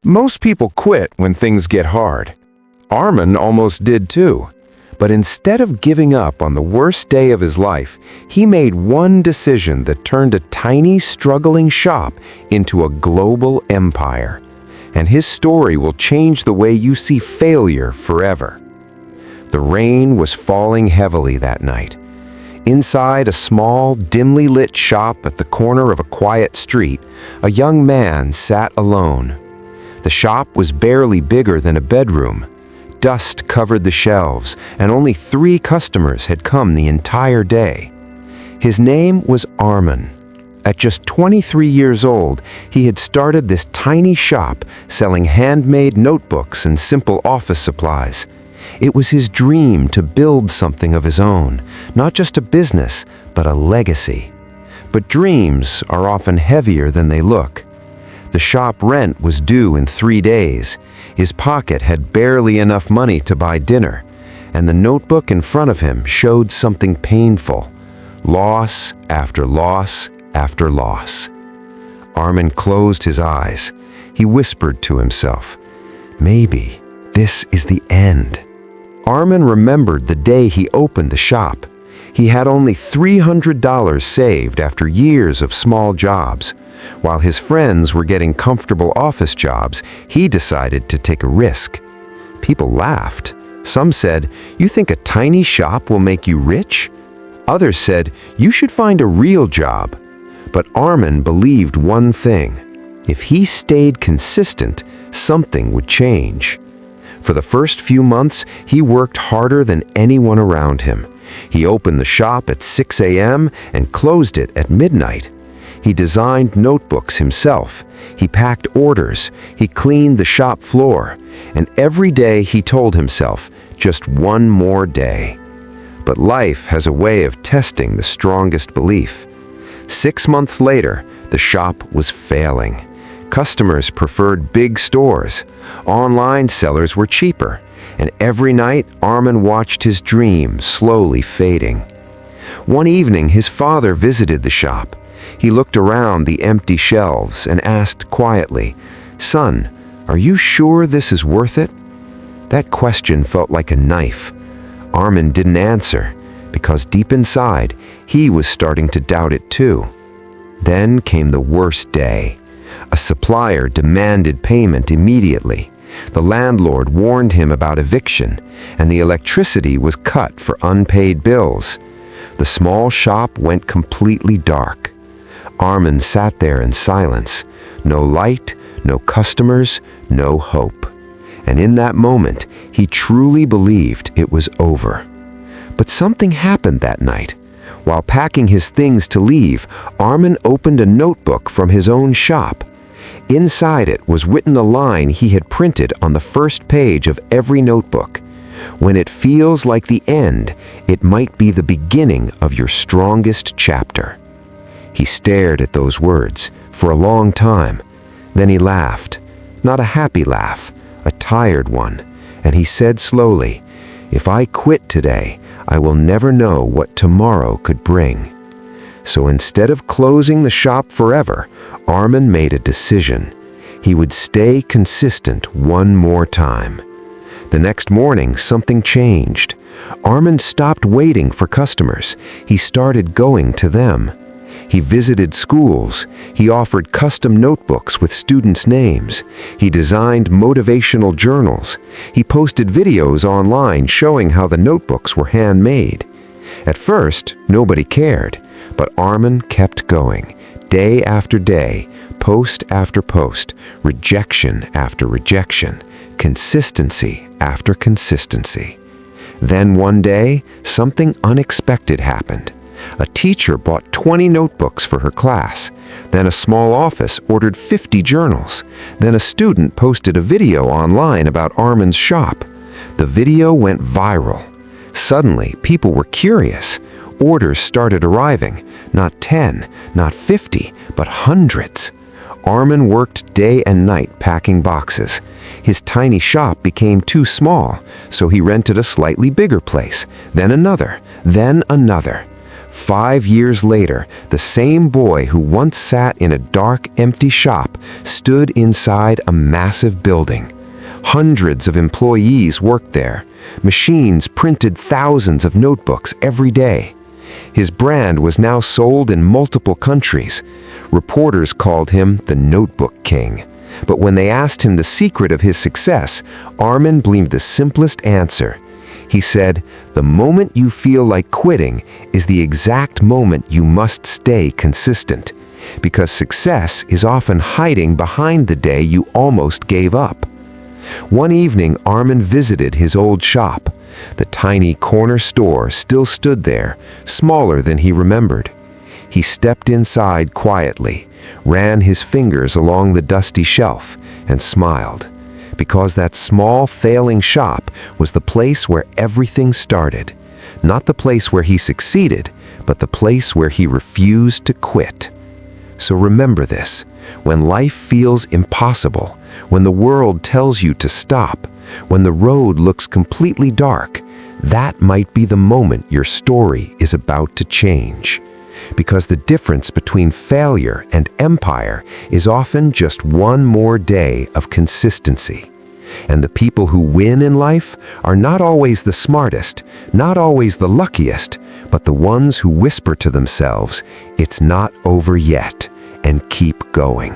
Most people quit when things get hard. Armin almost did too. But instead of giving up on the worst day of his life, he made one decision that turned a tiny, struggling shop into a global empire. And his story will change the way you see failure forever. The rain was falling heavily that night. Inside a small, dimly lit shop at the corner of a quiet street, a young man sat alone. The shop was barely bigger than a bedroom. Dust covered the shelves, and only 3 customers had come the entire day. His name was Armin. At just 23 years old, he had started this tiny shop selling handmade notebooks and simple office supplies. It was his dream to build something of his own, not just a business, but a legacy. But dreams are often heavier than they look. The shop rent was due in 3 days. His pocket had barely enough money to buy dinner, and the notebook in front of him showed something painful. Loss after loss after loss. Armin closed his eyes. He whispered to himself, "Maybe this is the end." Armin remembered the day he opened the shop. He had only $300 saved after years of small jobs. While his friends were getting comfortable office jobs, he decided to take a risk. People laughed. Some said, "You think a tiny shop will make you rich?" Others said, "You should find a real job." But Armin believed one thing. If he stayed consistent, something would change. For the first few months, he worked harder than anyone around him. He opened the shop at 6 a.m. and closed it at midnight. He designed notebooks himself. He packed orders. He cleaned the shop floor. And every day he told himself, just one more day. But life has a way of testing the strongest belief. 6 months later, the shop was failing. Customers preferred big stores. Online sellers were cheaper. And every night, Armin watched his dream slowly fading. One evening, his father visited the shop. He looked around the empty shelves and asked quietly, "Son, are you sure this is worth it?" That question felt like a knife. Armin didn't answer, because deep inside, he was starting to doubt it too. Then came the worst day. A supplier demanded payment immediately. The landlord warned him about eviction, and the electricity was cut for unpaid bills. The small shop went completely dark. Armin sat there in silence. No light, no customers, no hope. And in that moment, he truly believed it was over. But something happened that night. While packing his things to leave, Armin opened a notebook from his own shop. Inside it was written a line he had printed on the first page of every notebook. "When it feels like the end, it might be the beginning of your strongest chapter." He stared at those words for a long time. Then he laughed. Not a happy laugh, a tired one. And he said slowly, "If I quit today, I will never know what tomorrow could bring." So instead of closing the shop forever, Armin made a decision. He would stay consistent one more time. The next morning, something changed. Armin stopped waiting for customers. He started going to them. He visited schools. He offered custom notebooks with students' names. He designed motivational journals. He posted videos online showing how the notebooks were handmade. At first, nobody cared, but Armin kept going, day after day, post after post, rejection after rejection, consistency after consistency. Then one day, something unexpected happened. A teacher bought 20 notebooks for her class. Then a small office ordered 50 journals. Then a student posted a video online about Armin's shop. The video went viral. Suddenly, people were curious. Orders started arriving. Not 10, not 50, but hundreds. Armin worked day and night packing boxes. His tiny shop became too small, so he rented a slightly bigger place, then another, then another. 5 years later, the same boy who once sat in a dark, empty shop stood inside a massive building. Hundreds of employees worked there. Machines printed thousands of notebooks every day. His brand was now sold in multiple countries. Reporters called him the Notebook King. But when they asked him the secret of his success, Armin gleaned the simplest answer. He said, "The moment you feel like quitting is the exact moment you must stay consistent, because success is often hiding behind the day you almost gave up." One evening, Armin visited his old shop. The tiny corner store still stood there, smaller than he remembered. He stepped inside quietly, ran his fingers along the dusty shelf, and smiled, because that small, failing shop was the place where everything started. Not the place where he succeeded, but the place where he refused to quit. So remember this: when life feels impossible, when the world tells you to stop, when the road looks completely dark, that might be the moment your story is about to change. Because the difference between failure and empire is often just one more day of consistency. And the people who win in life are not always the smartest, not always the luckiest, but the ones who whisper to themselves, "It's not over yet," and keep going.